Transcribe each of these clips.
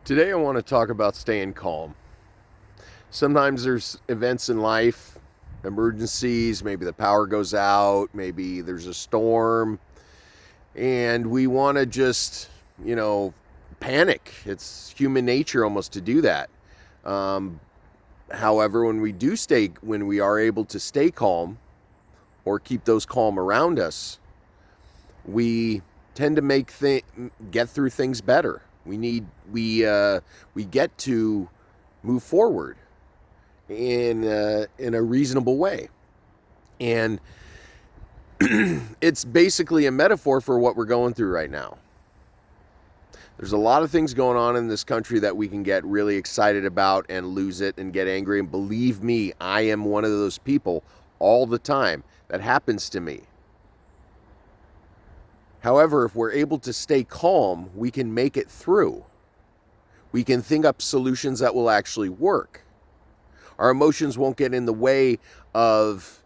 Today I want to talk about staying calm. Sometimes there's events in life, emergencies, maybe the power goes out, maybe there's a storm, and we want to just, panic. It's human nature almost to do that. Um, However, when we are able to stay calm or keep those calm around us, we tend to get through things better. We get to move forward in a reasonable way, and it's basically a metaphor for what we're going through right now. There's a lot of things going on in this country that we can get really excited about and lose it and get angry. And believe me, I am one of those people all the time. That happens to me. However, if we're able to stay calm, we can make it through. We can think up solutions that will actually work. Our emotions won't get in the way of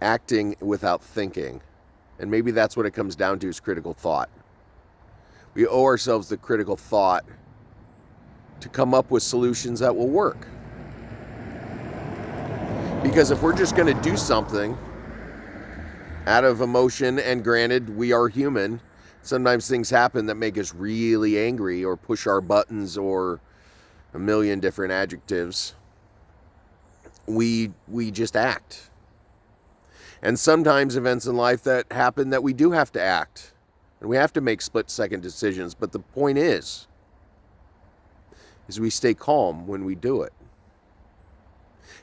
acting without thinking. And maybe that's what it comes down to, is critical thought. We owe ourselves the critical thought to come up with solutions that will work. Because if we're just going to do something out of emotion, and granted, we are human, sometimes things happen that make us really angry or push our buttons or a million different adjectives. We just act. And sometimes events in life that happen that we do have to act. And we have to make split-second decisions. But the point is we stay calm when we do it.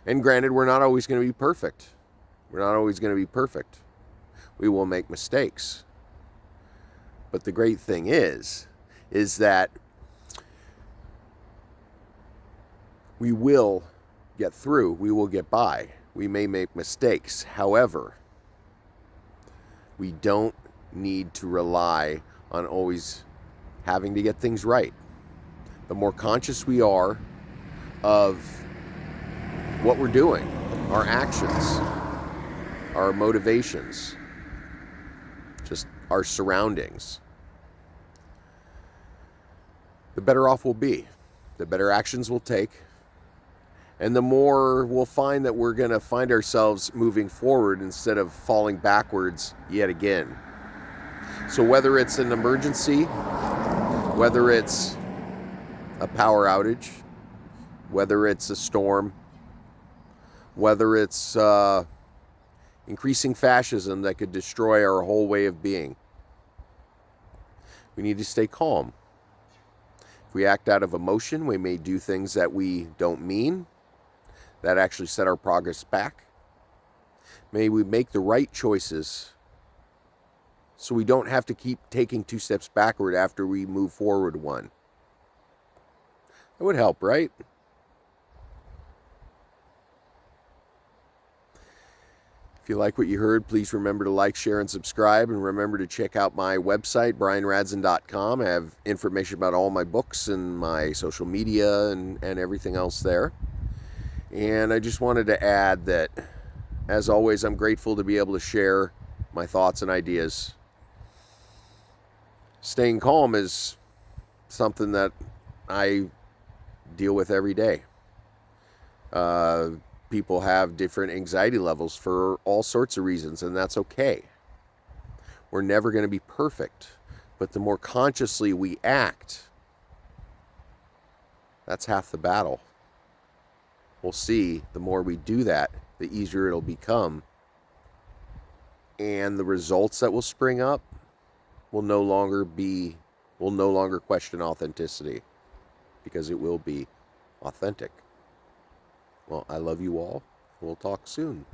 And granted, we're not always going to be perfect. We're not always going to be perfect. We will make mistakes. But the great thing is that we will get through. We will get by. We may make mistakes. However, we don't need to rely on always having to get things right. The more conscious we are of what we're doing, our actions, our motivations, just our surroundings, the better off we'll be, the better actions we'll take, and the more we'll find that we're going to find ourselves moving forward instead of falling backwards yet again. So whether it's an emergency, whether it's a power outage, whether it's a storm, whether it's increasing fascism that could destroy our whole way of being, we need to stay calm. If we act out of emotion, we may do things that we don't mean, that actually set our progress back. May we make the right choices so we don't have to keep taking 2 steps backward after we move forward one. That would help, right? If you like what you heard, please remember to like, share, and subscribe. And remember to check out my website, bryanradzin.com. I have information about all my books and my social media and everything else there. And I just wanted to add that, as always, I'm grateful to be able to share my thoughts and ideas. Staying calm is something that I deal with every day. People have different anxiety levels for all sorts of reasons, and that's okay. We're never going to be perfect, but the more consciously we act, that's half the battle. We'll see, the more we do that, the easier it'll become. And the results that will spring up will no longer question authenticity, because it will be authentic. Well, I love you all. We'll talk soon.